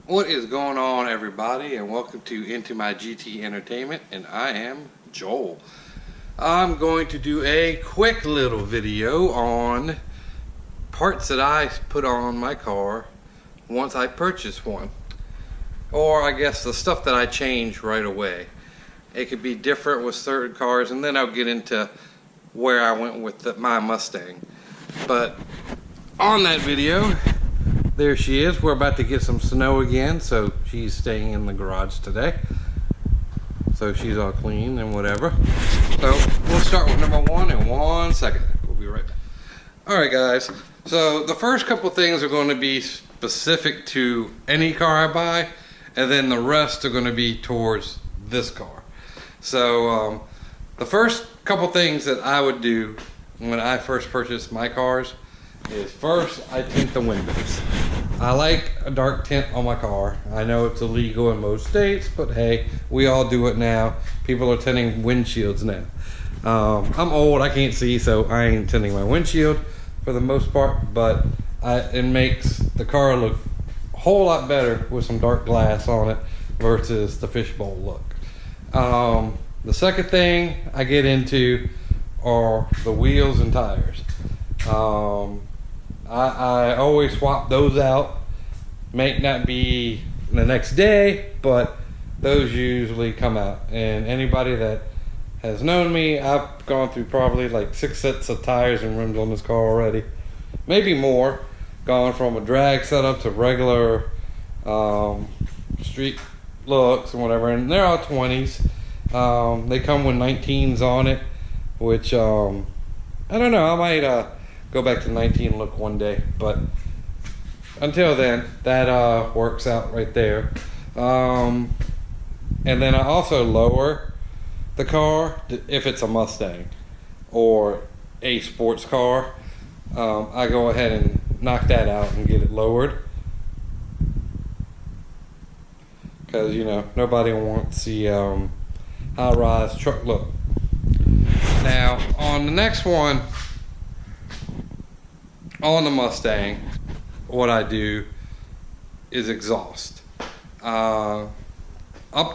What is going on, everybody, and welcome to Into My GT Entertainment, and I am Joel. I'm going to do a quick little video on parts that I put on my car once I purchase one, or I guess the stuff that I change right away. It could be different with certain cars, and then I'll get into where I went with my Mustang. But on that video, there she is. We're about to get some snow again, so she's staying in the garage today. So she's all clean and whatever. So we'll start with number one in 1 second. We'll be right back. Alright guys, so the first couple things are going to be specific to any car I buy, and then the rest are going to be towards this car. So the first couple things that I would do when I first purchase my cars is first I tint the windows. I like a dark tint on my car. I know it's illegal in most states, but hey, we all do it now. People are tinting windshields now. I'm old, I can't see, so I ain't tinting my windshield for the most part, but it makes the car look a whole lot better with some dark glass on it versus the fishbowl look. The second thing I get into are the wheels and tires. I always swap those out. May not be the next day, but those usually come out. And anybody that has known me, I've gone through probably like 6 sets of tires and rims on this car already. Maybe more. Gone from a drag setup to regular street looks and whatever. And they're all 20s. They come with 19s on it, which I don't know. I might go back to 19 look one day, but until then, that works out right there. And then I also lower the car if it's a Mustang or a sports car. I go ahead and knock that out and get it lowered, because you know nobody wants the high-rise truck look. Now on the next one, on the Mustang, what I do is exhaust. Up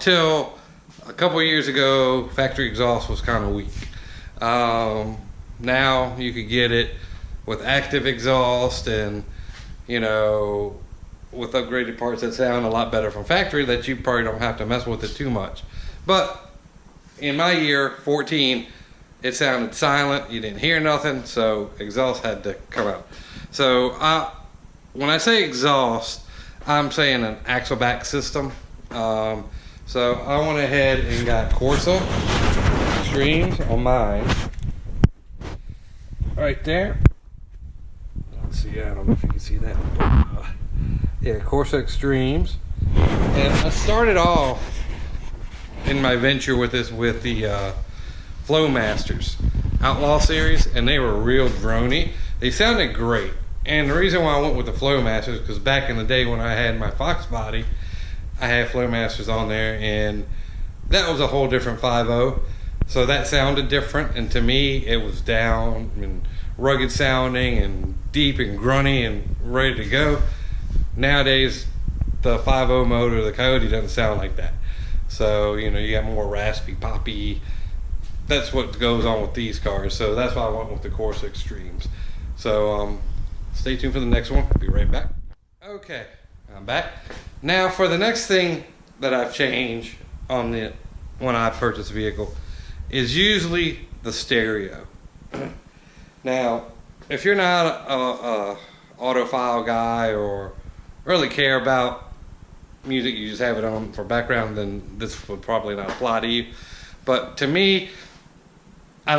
till a couple years ago, factory exhaust was kind of weak. Now you could get it with active exhaust, and you know, with upgraded parts that sound a lot better from factory, that you probably don't have to mess with it too much. But in my year 14, it sounded silent, you didn't hear nothing, so exhaust had to come out. So when I say exhaust, I'm saying an axle back system. So I went ahead and got Corsa Extremes on mine. Right there. Let's see, I don't know if you can see that. Yeah, Corsa Extremes. And I started off in my venture with this with the Flowmasters Outlaw series, and they were real droney. They sounded great, and the reason why I went with the Flowmasters is because back in the day when I had my Fox body, I had Flowmasters on there, and that was a whole different 5.0, so that sounded different, and to me it was down and rugged sounding and deep and grunty and ready to go. Nowadays the 5.0 motor, the Coyote, doesn't sound like that. So you know, you got more raspy, poppy. That's what goes on with these cars, so that's why I went with the Corsa Extremes. So stay tuned for the next one. I'll be right back. Okay, I'm back. Now for the next thing that I've changed on the when I purchase a vehicle is usually the stereo. Now, if you're not a audiophile guy or really care about music, you just have it on for background, then this would probably not apply to you. But to me, I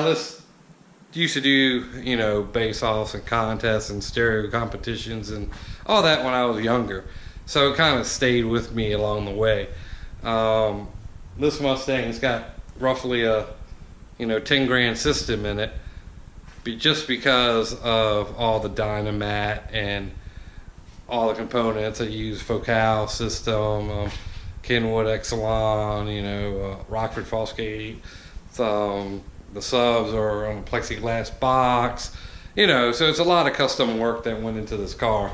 used to do, you know, bass-offs and contests and stereo competitions and all that when I was younger. So it kind of stayed with me along the way. This Mustang's got roughly a, you know, 10 grand system in it, just because of all the dynamat and all the components. I use Focal system, Kenwood Exelon, you know, Rockford Fosgate. The subs are on a plexiglass box, you know, so it's a lot of custom work that went into this car.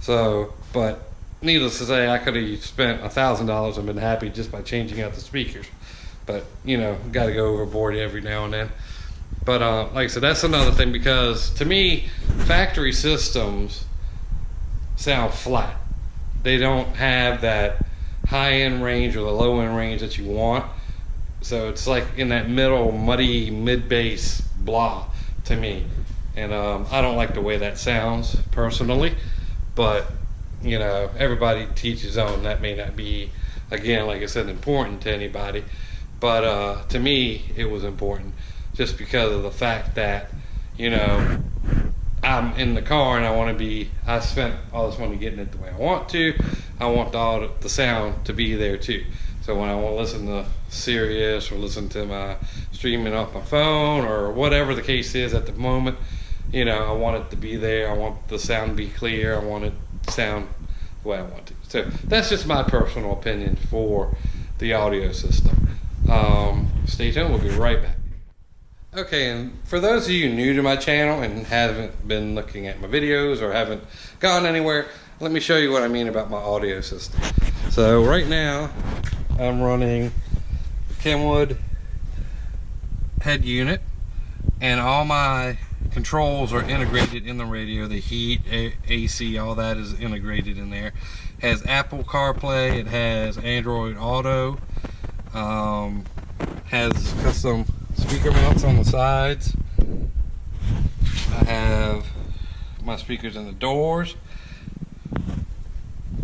So, but needless to say, I could have spent $1,000 and been happy just by changing out the speakers. But, you know, got to go overboard every now and then. But like I said, that's another thing, because to me, factory systems sound flat. They don't have that high-end range or the low-end range that you want. So it's like in that middle, muddy, mid-bass blah to me. And I don't like the way that sounds personally. But, you know, everybody teaches his own. That may not be, again, like I said, important to anybody. But to me, it was important. Just because of the fact that, you know, I'm in the car and I spent all this money getting it the way I want to. I want all the sound to be there too. So when I want to listen to Sirius or listen to my streaming off my phone or whatever the case is at the moment, you know, I want it to be there. I want the sound to be clear. I want it to sound the way I want to. So that's just my personal opinion for the audio system. Stay tuned, we'll be right back. Okay, and for those of you new to my channel and haven't been looking at my videos or haven't gone anywhere, let me show you what I mean about my audio system. So right now, I'm running the Kenwood head unit, and all my controls are integrated in the radio. The heat, AC, all that is integrated in there. It has Apple CarPlay, it has Android Auto, has custom speaker mounts on the sides. I have my speakers in the doors.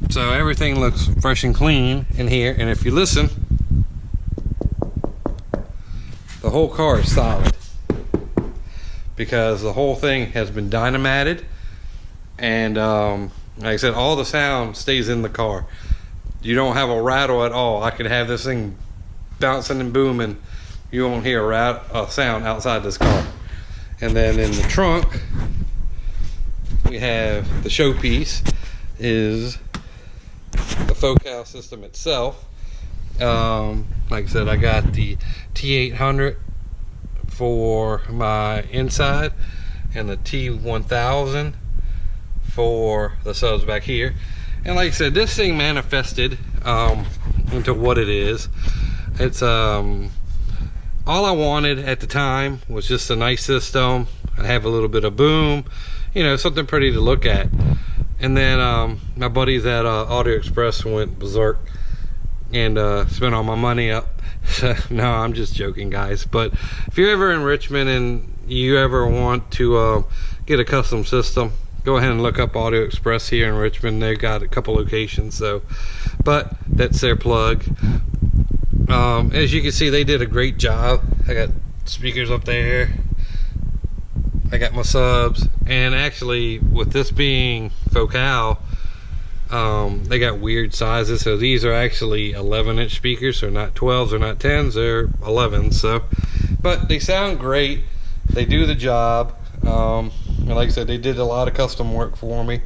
So everything looks fresh and clean in here, and if you listen, the whole car is solid because the whole thing has been dynamited, and like I said, all the sound stays in the car. You don't have a rattle at all. I could have this thing bouncing and booming. You won't hear a sound outside this car. And then in the trunk, we have the showpiece is the Focal system itself. Like I said, I got the T800 for my inside and the T1000 for the subs back here. And like I said, this thing manifested into what it is. It's all I wanted at the time was just a nice system. I have a little bit of boom, you know, something pretty to look at. And then my buddies at Audio Express went berserk and spent all my money up. No, I'm just joking, guys. But if you're ever in Richmond and you ever want to get a custom system, go ahead and look up Audio Express here in Richmond. They've got a couple locations, so, but that's their plug. As you can see, they did a great job. I got speakers up there. I got my subs, and actually, with this being Focal, they got weird sizes. So these are actually 11-inch speakers. They're not 12s, they're not 10s, they're 11s. So, but they sound great. They do the job. And like I said, they did a lot of custom work for me.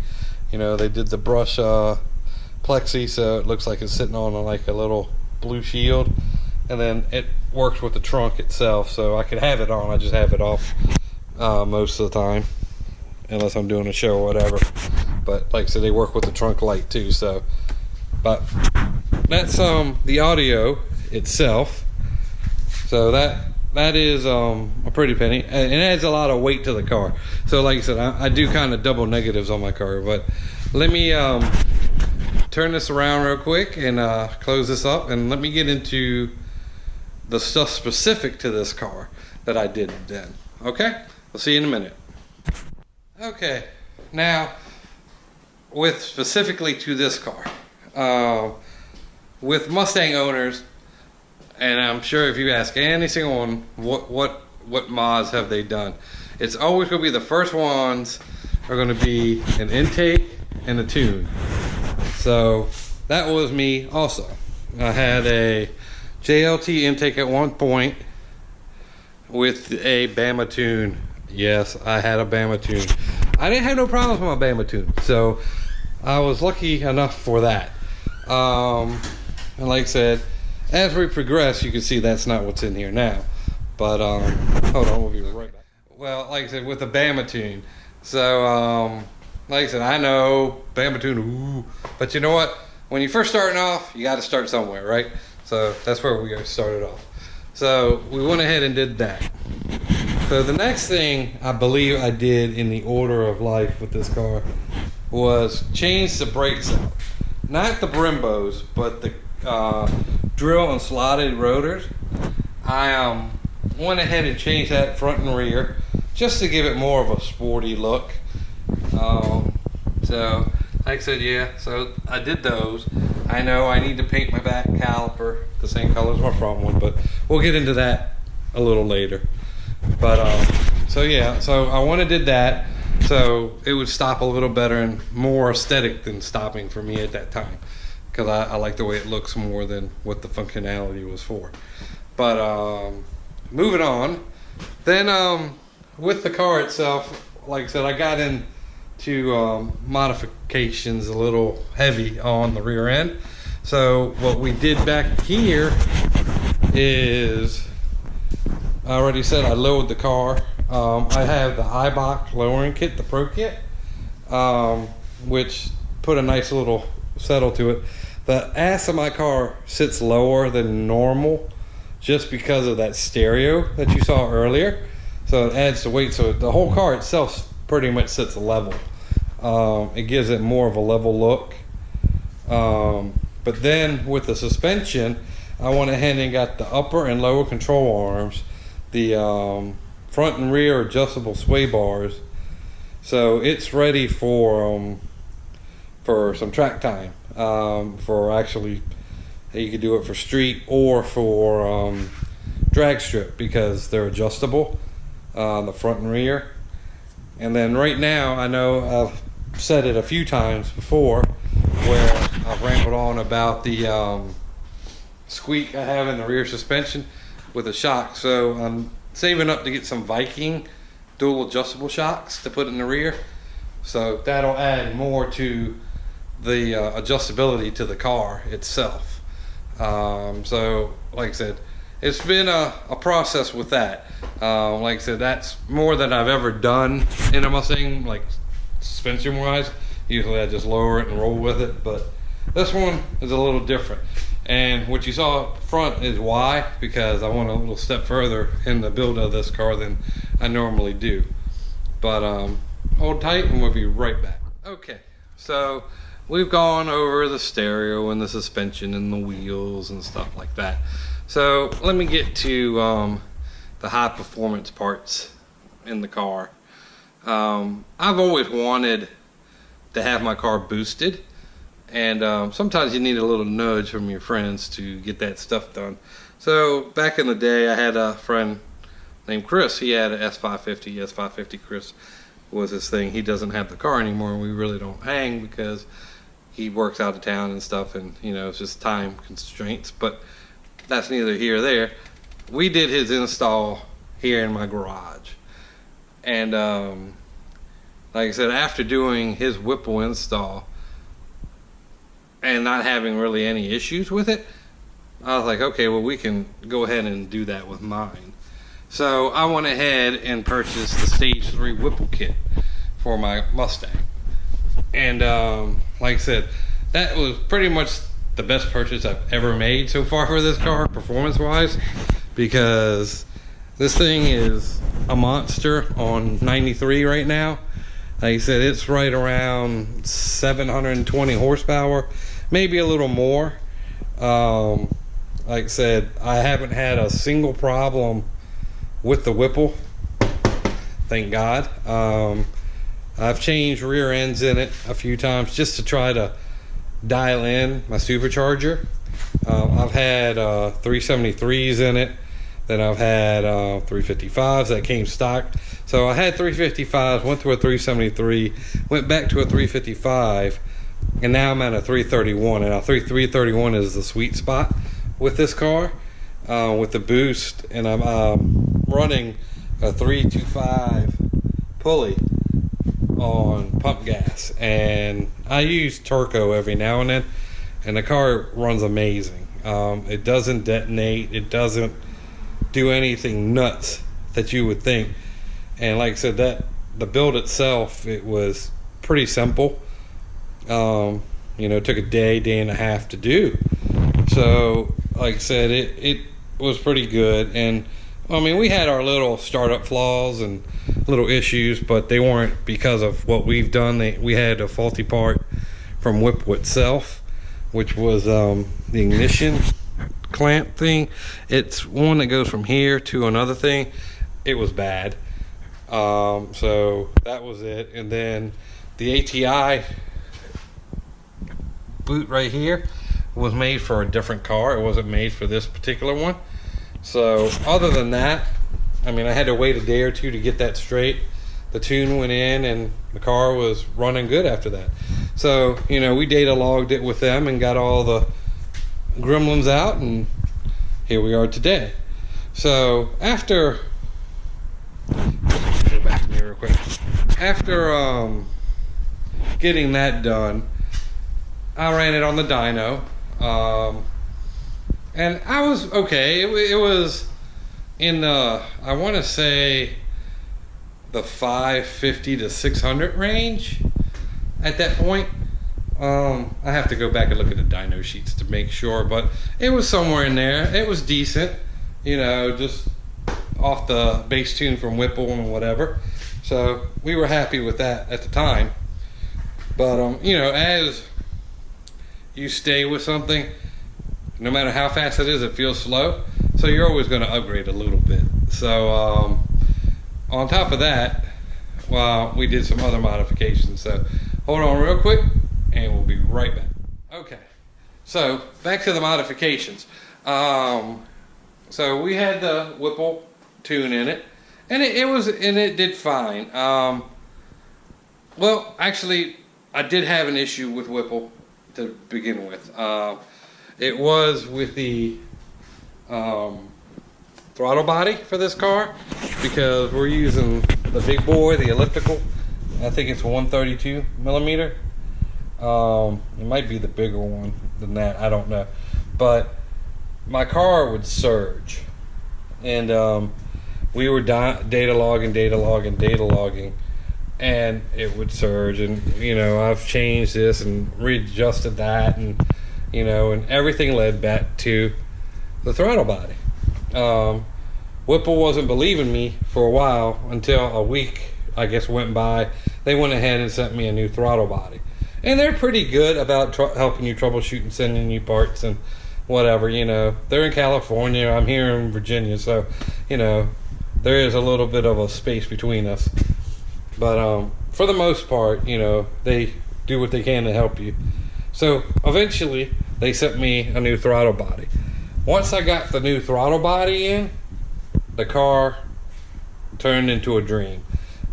You know, they did the brush plexi, so it looks like it's sitting on like a little blue shield, and then it works with the trunk itself, so I could have it on. I just have it off most of the time, unless I'm doing a show or whatever. But like I said, they work with the trunk light too. So, but that's the audio itself. So that is a pretty penny, and it adds a lot of weight to the car. So like I said, I do kind of double negatives on my car. But let me turn this around real quick and close this up, and let me get into the stuff specific to this car that I did then. Okay, we'll see you in a minute. Okay, now with specifically to this car, with Mustang owners, and I'm sure if you ask any single one what mods have they done, it's always going to be the first ones are going to be an intake and a tune. So that was me also. I had a JLT intake at one point with a Bama tune. Yes, I had a Bama tune. I didn't have no problems with my Bama tune, so I was lucky enough for that. And like I said, as we progress, you can see that's not what's in here now. But hold on, we'll be right back. Well, like I said, with the Bama tune. So like I said, I know Bama tune, ooh, But you know what? When you're first starting off, you got to start somewhere, right? So that's where we started off. So we went ahead and did that. So the next thing I believe I did in the order of life with this car was change the brakes out. Not the Brimbos, but the drill and slotted rotors. I went ahead and changed that front and rear just to give it more of a sporty look. So like I said, yeah, so I did those. I know I need to paint my back caliper the same color as my front one, but we'll get into that a little later. But so yeah, so I went and did that so it would stop a little better and more aesthetic than stopping for me at that time, because I like the way it looks more than what the functionality was for. But moving on, then with the car itself, like I said, I got into modifications a little heavy on the rear end. So what we did back here is, I already said I lowered the car. I have the Ibach lowering kit, the Pro Kit, which put a nice little settle to it. The ass of my car sits lower than normal just because of that stereo that you saw earlier. So it adds the weight. So the whole car itself pretty much sits level. It gives it more of a level look. But then with the suspension, I went ahead and got the upper and lower control arms, the front and rear adjustable sway bars. So it's ready for some track time. For actually, you could do it for street or for drag strip, because they're adjustable, the front and rear. And then right now, I know I've said it a few times before where I've rambled on about the squeak I have in the rear suspension with a shock. So I'm saving up to get some Viking dual adjustable shocks to put in the rear. So that'll add more to the adjustability to the car itself. So like I said, it's been a process with that. Like I said, that's more than I've ever done in a Mustang, like suspension wise. Usually I just lower it and roll with it, but this one is a little different. And what you saw up front is why, because I went a little step further in the build of this car than I normally do. But hold tight and we'll be right back. Okay, so we've gone over the stereo and the suspension and the wheels and stuff like that. So let me get to the high performance parts in the car. I've always wanted to have my car boosted, and sometimes you need a little nudge from your friends to get that stuff done. So back in the day, I had a friend named Chris. He had an S550 Chris was his thing. He doesn't have the car anymore, and we really don't hang because he works out of town and stuff, and you know, it's just time constraints. But that's neither here or there. We did his install here in my garage, and like I said, after doing his Whipple install and not having really any issues with it, I was like, okay, well, we can go ahead and do that with mine. So I went ahead and purchased the Stage 3 Whipple kit for my Mustang. And like I said, that was pretty much the best purchase I've ever made so far for this car, performance-wise, because this thing is a monster on 93 right now. Like I said, it's right around 720 horsepower, maybe a little more. Like I said, I haven't had a single problem with the Whipple, thank God. I've changed rear ends in it a few times just to try to dial in my supercharger. I've had 373s in it, then I've had 355s that came stock. So I had 355s, went to a 373, went back to a 355, and now I'm at a 331. And I think 331 is the sweet spot with this car, with the boost. And I'm running a 325 pulley on pump gas, and I use Turco every now and then, and the car runs amazing. It doesn't detonate, it doesn't do anything nuts that you would think. And like I said, that the build itself, it was pretty simple. You know, it took a day and a half to do. So, like I said, it was pretty good. And I mean, we had our little startup flaws and little issues, but they weren't because of what we've done. We had a faulty part from Whipple itself, which was the ignition clamp thing. It's one that goes from here to another thing. It was bad. So that was it. And then the ATI boot right here was made for a different car. It wasn't made for this particular one. So other than that, I mean, I had to wait a day or two to get that straight. The tune went in and the car was running good after that. So, you know, we data logged it with them and got all the gremlins out, and here we are today. So after, go back to me real quick. After getting that done, I ran it on the dyno, and I was okay. It was in the, I want to say, the 550 to 600 range at that point. I have to go back and look at the dyno sheets to make sure, but it was somewhere in there. It was decent, you know, just off the base tune from Whipple and whatever. So we were happy with that at the time. But you know, as you stay with something, no matter how fast it is, it feels slow. So you're always going to upgrade a little bit. So on top of that, well, we did some other modifications. So hold on real quick and we'll be right back. Okay, so back to the modifications. So we had the Whipple tune in it, and it did fine. Well, actually, I did have an issue with Whipple to begin with. It was with the throttle body for this car, because we're using the big boy, the elliptical. I think it's 132 millimeter. It might be the bigger one than that, I don't know. But my car would surge, and we were data logging, and it would surge. And you know, I've changed this and readjusted that, and you know, and everything led back to the throttle body. Whipple wasn't believing me for a while, until a week, I guess, went by. They went ahead and sent me a new throttle body, and they're pretty good about helping you troubleshoot and sending you parts and whatever. You know, they're in California, I'm here in Virginia, so you know, there is a little bit of a space between us. But for the most part, you know, they do what they can to help you. So eventually they sent me a new throttle body. Once I got the new throttle body in, the car turned into a dream.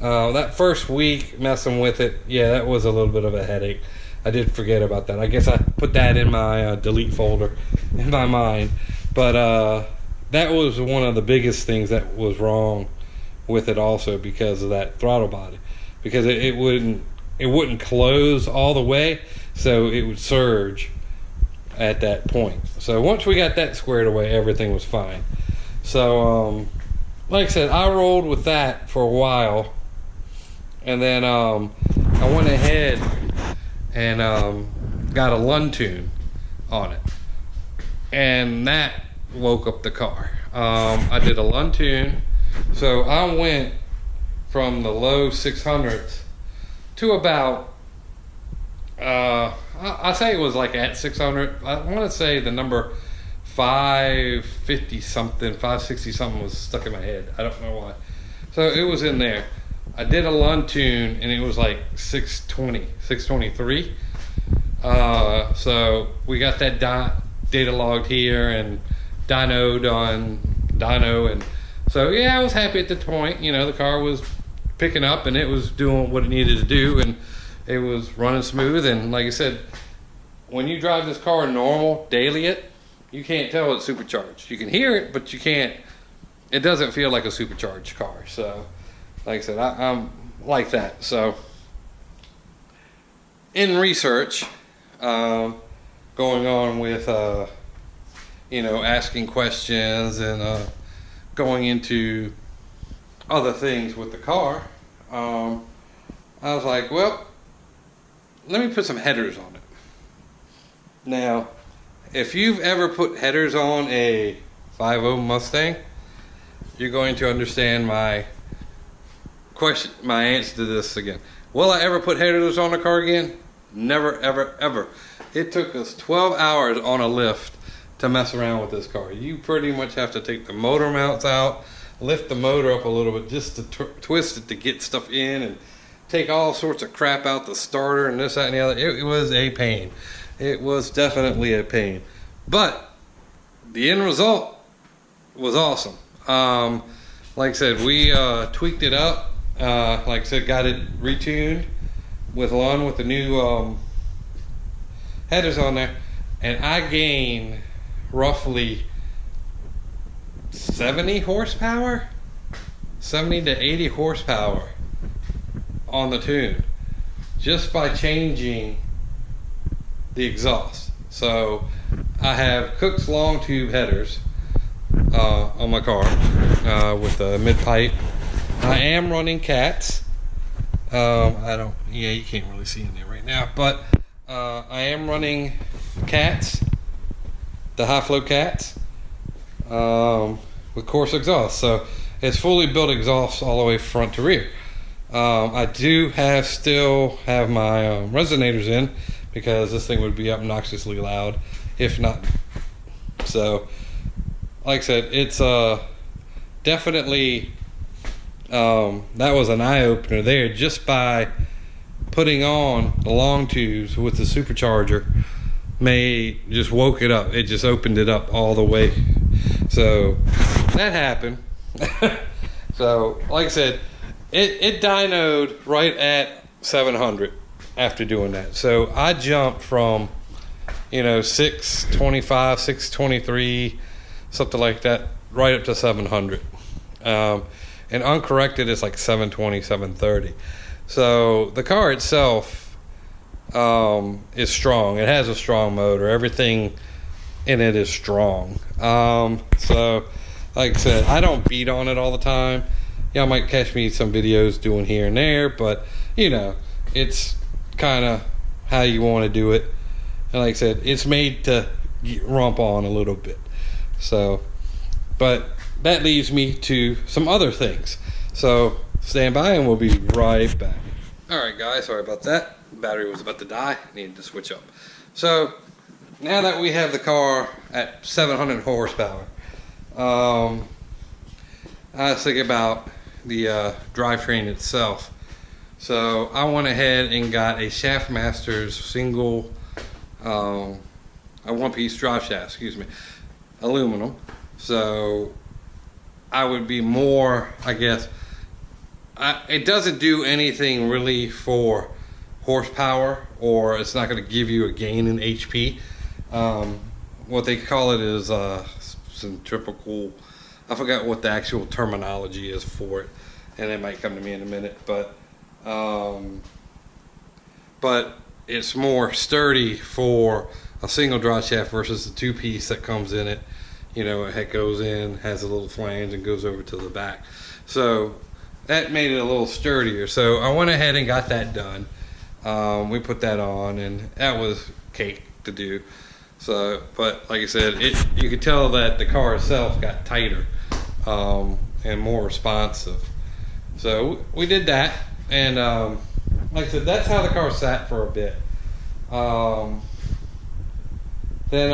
That first week messing with it, yeah, that was a little bit of a headache. I did forget about that. I guess I put that in my delete folder in my mind. But that was one of the biggest things that was wrong with it also, because of that throttle body. Because it wouldn't close all the way, so it would surge at that point. So once we got that squared away, everything was fine. So like I said, I rolled with that for a while, and then I went ahead and got a Lund tune on it, and that woke up the car. I did a Lund tune, so I went from the low 600s to about I say it was like at 600. I want to say the number 550 something, 560 something was stuck in my head. I don't know why. So it was in there. I did a Lund tune and it was like 620, 623. So we got that data logged here and dynoed on dyno, and so yeah, I was happy at the point. You know, the car was picking up and it was doing what it needed to do, and it was running smooth. And like I said, when you drive this car normal, daily you can't tell it's supercharged. You can hear it, but you can't, it doesn't feel like a supercharged car. So like I said, I'm like that. So in research, going on with you know, asking questions and going into other things with the car, I was like, well, let me put some headers on it. Now, if you've ever put headers on a 5.0 Mustang, you're going to understand my question, my answer to this again. Will I ever put headers on a car again? Never, ever, ever. It took us 12 hours on a lift to mess around with this car. You pretty much have to take the motor mounts out, lift the motor up a little bit just to twist it to get stuff in, and take all sorts of crap out the starter and this, that, and the other. It was a pain. It was definitely a pain. But the end result was awesome. Like I said, we tweaked it up. Like I said, got it retuned with the new headers on there, and I gained roughly 70 horsepower, 70 to 80 horsepower on the tune just by changing the exhaust. So I have Cook's long tube headers on my car with the mid pipe. I am running cats. You can't really see in there right now, but I am running cats, the high flow cats, with coarse exhaust. So it's fully built exhaust all the way front to rear. I do still have my resonators in, because this thing would be obnoxiously loud if not. So like I said, it's definitely that was an eye-opener there, just by putting on the long tubes with the supercharger. Just woke it up. It just opened it up all the way. So that happened. So like I said, it dynoed right at 700 after doing that. So I jumped from 625, 623, something like that, right up to 700. And uncorrected is like 720, 730. So the car itself is strong. It has a strong motor. Everything in it is strong. So like I said, I don't beat on it all the time. Y'all might catch me some videos doing here and there, but it's kind of how you want to do it. And like I said, it's made to romp on a little bit. So, but that leads me to some other things. So stand by and we'll be right back. Alright guys, sorry about that. Battery was about to die. Needed to switch up. So now that we have the car at 700 horsepower, I was thinking about the drivetrain itself. So I went ahead and got a Shaftmaster's single, a one-piece drive shaft, aluminum. So I would be more, I guess, it doesn't do anything really for horsepower, or it's not going to give you a gain in HP. What they call it is centrifugal. I forgot what the actual terminology is for it, and it might come to me in a minute. But it's more sturdy for a single drive shaft versus the two-piece that comes in it. It goes in, has a little flange, and goes over to the back. So that made it a little sturdier. So I went ahead and got that done. We put that on, and that was cake to do. So, but like I said, you could tell that the car itself got tighter and more responsive. So we did that, and like I said, that's how the car sat for a bit. Then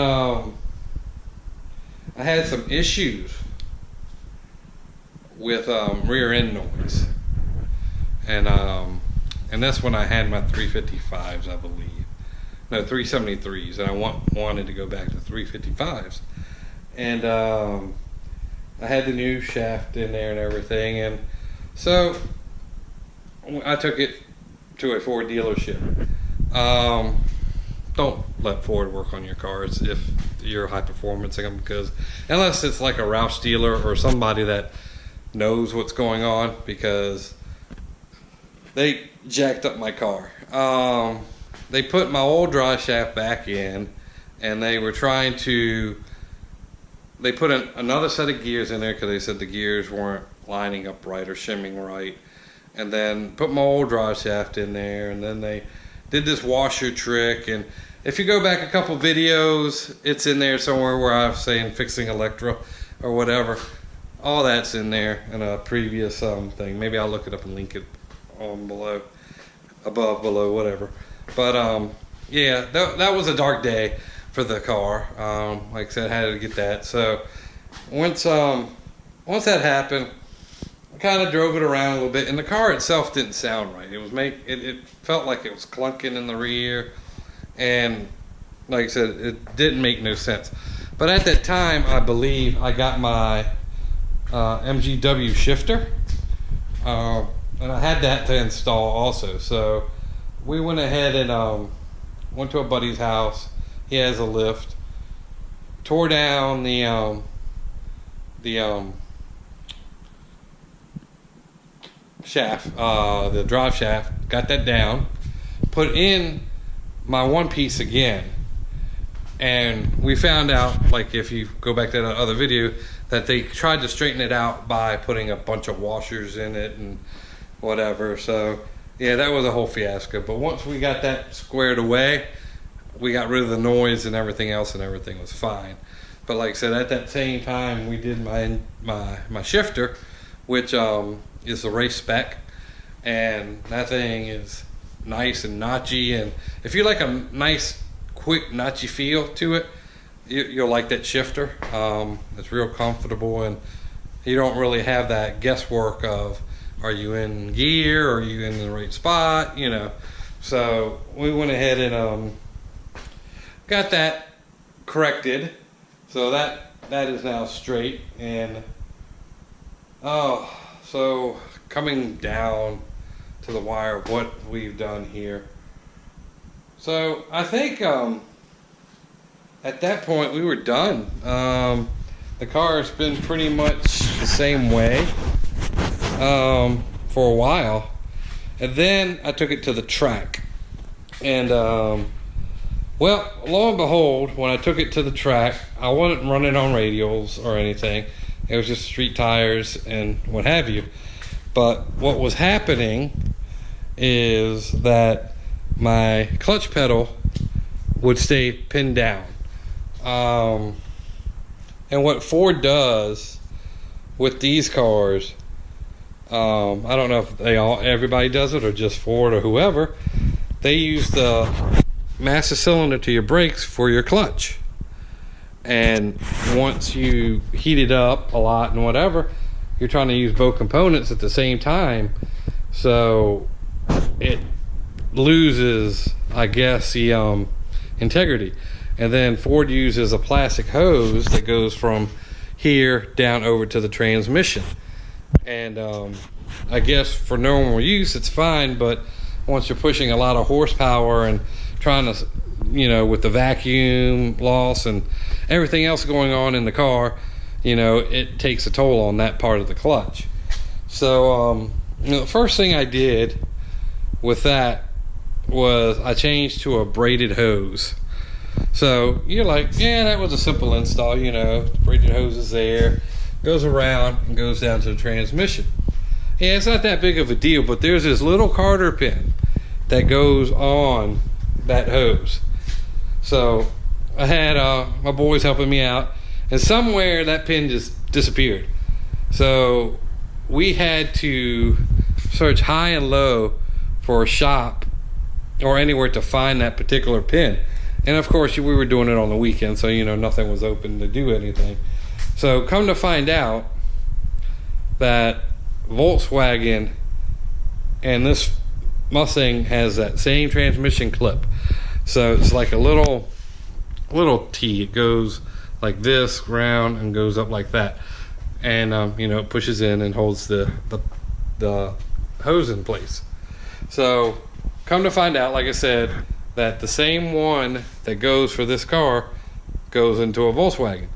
I had some issues with rear end noise, and that's when I had my 355s, I believe. No, 373s, and I wanted to go back to 355s. And I had the new shaft in there and everything, and so I took it to a Ford dealership. Don't let Ford work on your cars if you're high performance, because unless it's like a Roush dealer or somebody that knows what's going on, because they jacked up my car. They put my old drive shaft back in, and they were trying to, they put another set of gears in there because they said the gears weren't lining up right or shimming right, and then put my old drive shaft in there, and then they did this washer trick, and if you go back a couple videos, it's in there somewhere where I was saying fixing Electra or whatever. All that's in there in a previous thing. Maybe I'll look it up and link it on below, above, below, whatever. But yeah, that was a dark day for the car. Like I said, I had to get that. So once that happened, I kind of drove it around a little bit, and the car itself didn't sound right. It felt like it was clunking in the rear, and like I said, it didn't make no sense. But at that time, I believe I got my MGW shifter, and I had that to install also. So we went ahead and went to a buddy's house. He has a lift. Tore down the shaft, the drive shaft. Got that down. Put in my one piece again, and we found out, like if you go back to that other video, that they tried to straighten it out by putting a bunch of washers in it and whatever. So yeah, that was a whole fiasco. But once we got that squared away, we got rid of the noise and everything else, and everything was fine. But like I said, at that same time, we did my shifter, which is the race spec, and that thing is nice and notchy. And if you like a nice, quick, notchy feel to it, you'll like that shifter. It's real comfortable, and you don't really have that guesswork of, are you in gear, are you in the right spot, you know. So we went ahead and got that corrected, so that is now straight. And so coming down to the wire of what we've done here. So I think at that point we were done. The car has been pretty much the same way for a while, and then I took it to the track, and well, lo and behold, when I took it to the track, I wasn't running on radials or anything. It was just street tires and what have you. But what was happening is that my clutch pedal would stay pinned down. And what Ford does with these cars, I don't know if everybody does it or just Ford or whoever, they use the master cylinder to your brakes for your clutch. And once you heat it up a lot and whatever, you're trying to use both components at the same time, so it loses, I guess, the integrity. And then Ford uses a plastic hose that goes from here down over to the transmission. And I guess for normal use it's fine, but once you're pushing a lot of horsepower and trying to, you know, with the vacuum loss and everything else going on in the car, you know, it takes a toll on that part of the clutch. So you know, the first thing I did with that was I changed to a braided hose. So you're like, yeah, that was a simple install, you know, the braided hose is there, goes around and goes down to the transmission. Yeah, it's not that big of a deal, but there's this little Carter pin that goes on that hose. So I had my boys helping me out, and somewhere that pin just disappeared. So we had to search high and low for a shop or anywhere to find that particular pin. And of course we were doing it on the weekend, so you know, nothing was open to do anything. So come to find out that Volkswagen and this Mustang has that same transmission clip. So it's like a little T. It goes like this, round, and goes up like that. And you know, it pushes in and holds the hose in place. So come to find out, like I said, that the same one that goes for this car goes into a Volkswagen.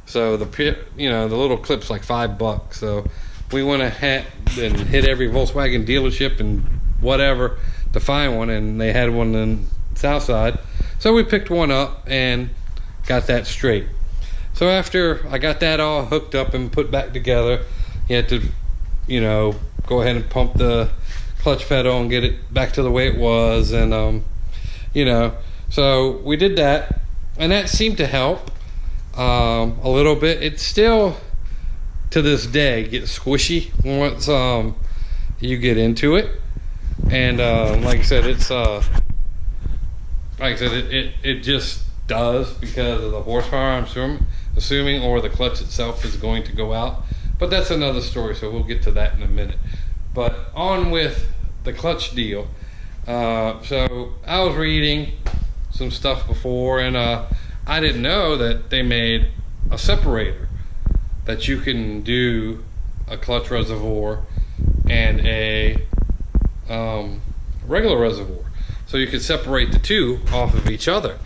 So the little clip's like $5. So we went ahead and hit every Volkswagen dealership and whatever to find one, and they had one in Southside. So we picked one up and got that straight. So after I got that all hooked up and put back together, you had to, you know, go ahead and pump the clutch pedal and get it back to the way it was. And you know, So we did that, and that seemed to help a little bit. It still to this day gets squishy once you get into it, and like I said, it's it just does because of the horsepower, I'm assuming, or the clutch itself is going to go out. But that's another story, so we'll get to that in a minute. But on with the clutch deal. So I was reading some stuff before, and I didn't know that they made a separator that you can do a clutch reservoir and a regular reservoir. So you can separate the two off of each other.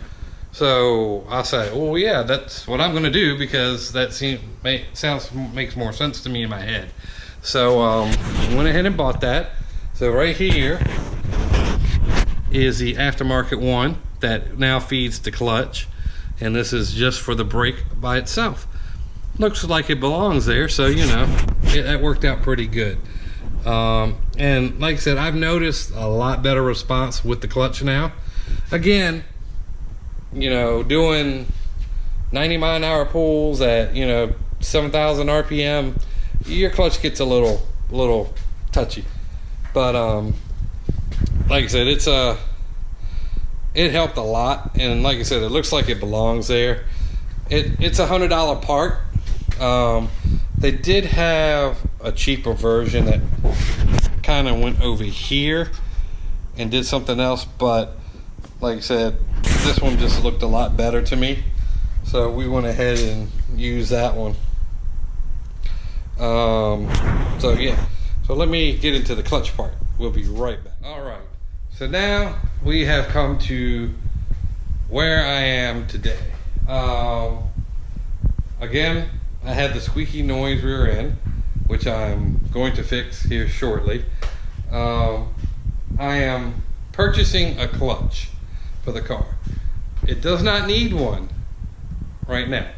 So I said, well, yeah, that's what I'm going to do, because that makes more sense to me in my head. So I went ahead and bought that. So right here is the aftermarket one that now feeds the clutch, and this is just for the brake by itself. Looks like it belongs there, so you know, that worked out pretty good. And like I said, I've noticed a lot better response with the clutch now. Again, you know, doing 90-mile-an-hour pulls at, you know, 7,000 RPM, your clutch gets a little touchy. But like I said, it helped a lot, and like I said, it looks like it belongs there. It's a $100 part. They did have a cheaper version that kind of went over here and did something else, but like I said, this one just looked a lot better to me, so we went ahead and used that one. So yeah, so let me get into the clutch part. We'll be right back. All right, so now we have come to where I am today. Again, I had the squeaky noise rear end, which I'm going to fix here shortly. I am purchasing a clutch for the car. It does not need one right now,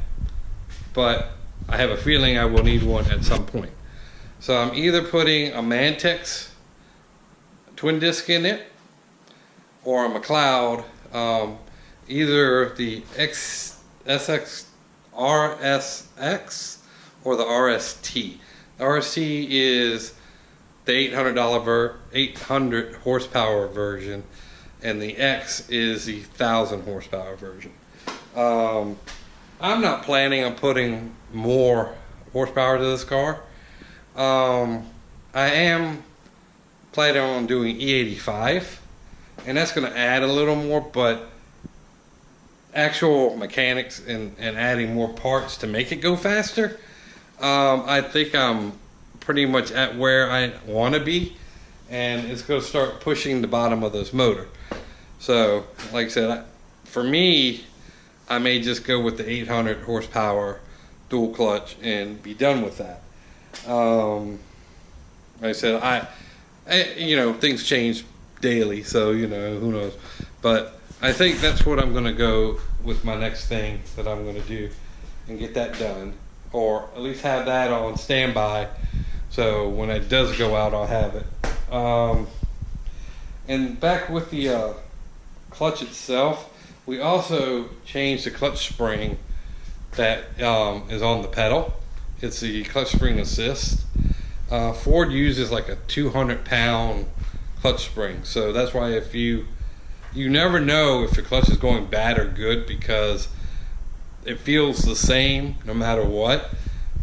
but I have a feeling I will need one at some point. So I'm either putting a Mantex twin disc in it, or a McLeod, either the SX RSX or the RST. The RST is the $800 horsepower version, and the X is the 1,000 horsepower version. I'm not planning on putting more horsepower to this car. I am planning on doing E85, and that's going to add a little more, but actual mechanics and adding more parts to make it go faster, I think I'm pretty much at where I want to be, and it's going to start pushing the bottom of this motor. So like I said, for me, I may just go with the 800 horsepower dual clutch and be done with that. Like I said, I you know, things change daily, so you know, who knows, but I think that's what I'm going to go with my next thing that I'm going to do and get that done, or at least have that on standby, so when it does go out, I'll have it. And back with the clutch itself, we also changed the clutch spring that is on the pedal. It's the clutch spring assist. Ford uses like a 200-pound clutch spring, so that's why if you never know if your clutch is going bad or good, because it feels the same no matter what.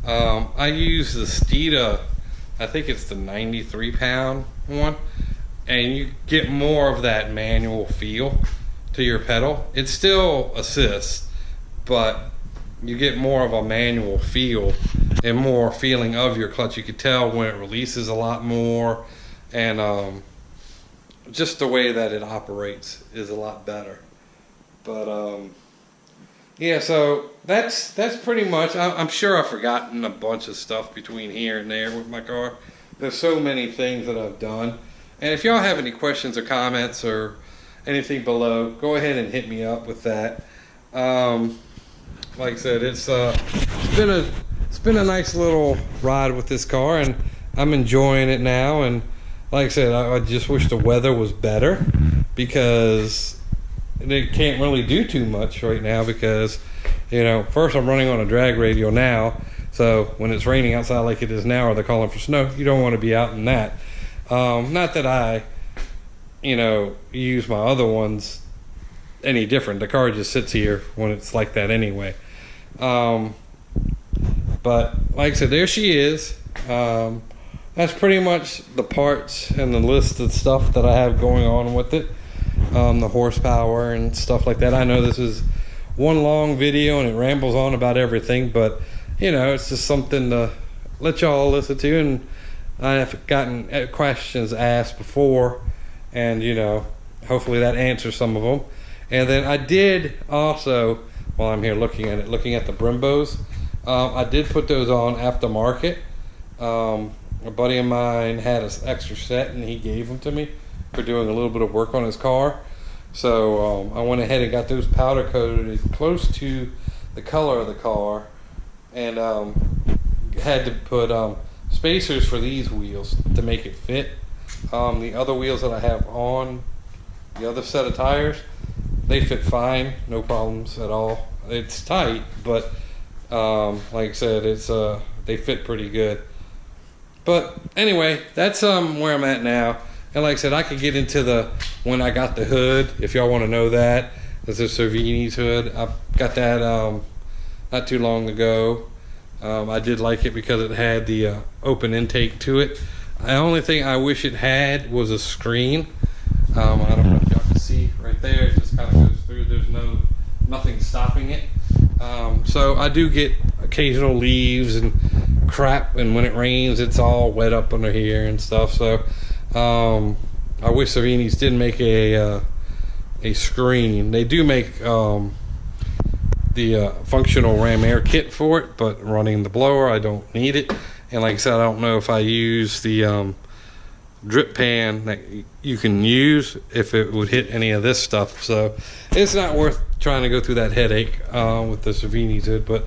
I use the Steeda, I think it's the 93-pound one, and you get more of that manual feel to your pedal. It's still assist, but you get more of a manual feel and more feeling of your clutch. You can tell when it releases a lot more, and just the way that it operates is a lot better. But yeah, so that's pretty much. I'm sure I've forgotten a bunch of stuff between here and there with my car. There's so many things that I've done, and if y'all have any questions or comments or anything below, go ahead and hit me up with that. Like I said, it's been a nice little ride with this car, and I'm enjoying it now. And like I said, I just wish the weather was better, because it can't really do too much right now because, you know, first I'm running on a drag radial now, so when it's raining outside like it is now, or they're calling for snow, you don't want to be out in that. Not that I, you know, use my other ones any different. The car just sits here when it's like that anyway. But like I said, there she is. That's pretty much the parts and the list of stuff that I have going on with it. The horsepower and stuff like that. I know this is one long video and it rambles on about everything, but you know, it's just something to let y'all listen to. And I have gotten questions asked before, and you know, hopefully that answers some of them. And then I did also, while I'm here looking at the Brimbos, I did put those on aftermarket. A buddy of mine had an extra set and he gave them to me for doing a little bit of work on his car. So I went ahead and got those powder coated close to the color of the car, and had to put spacers for these wheels to make it fit. The other wheels that I have on the other set of tires, they fit fine, no problems at all. It's tight, but like I said, it's they fit pretty good. But anyway, that's where I'm at now. And like I said, I could get into the when I got the hood, if y'all want to know that. It's a Cervini's hood. I got that not too long ago. I did like it because it had the open intake to it. The only thing I wish it had was a screen. I don't know if y'all can see right there. It just kind of goes through. There's nothing stopping it. So I do get occasional leaves and crap, and when it rains, it's all wet up under here and stuff. So I wish Cervini's did make a screen. They do make the functional ram air kit for it, but running the blower, I don't need it. And like I said, I don't know if I use the drip pan that you can use if it would hit any of this stuff. So it's not worth trying to go through that headache with the Cervini's hood. But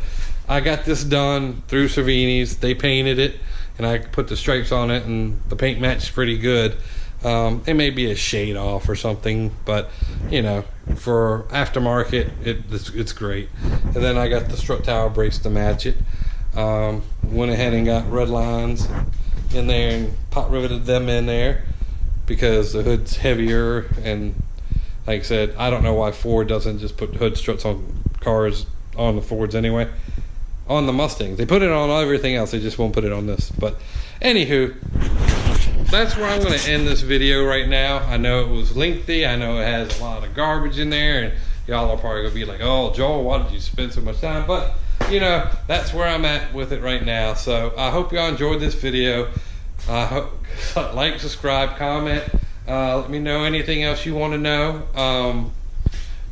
I got this done through Cervini's. They painted it, and I put the stripes on it, and the paint matched pretty good. It may be a shade off or something, but you know, for aftermarket, it's great. And then I got the strut tower brace to match it. Went ahead and got red lines in there and pot riveted them in there because the hood's heavier. And like I said, I don't know why Ford doesn't just put hood struts on cars, on the Fords anyway. On the Mustangs, they put it on everything else, they just won't put it on this. But anywho, that's where I'm going to end this video right now. I know it was lengthy, I know it has a lot of garbage in there, and y'all are probably going to be like, oh Joel, why did you spend so much time? But you know, that's where I'm at with it right now. So I hope y'all enjoyed this video. I hope like, subscribe, comment, let me know anything else you want to know,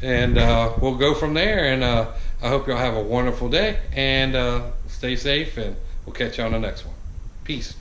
and we'll go from there. And I hope y'all have a wonderful day, and stay safe, and we'll catch you on the next one. Peace.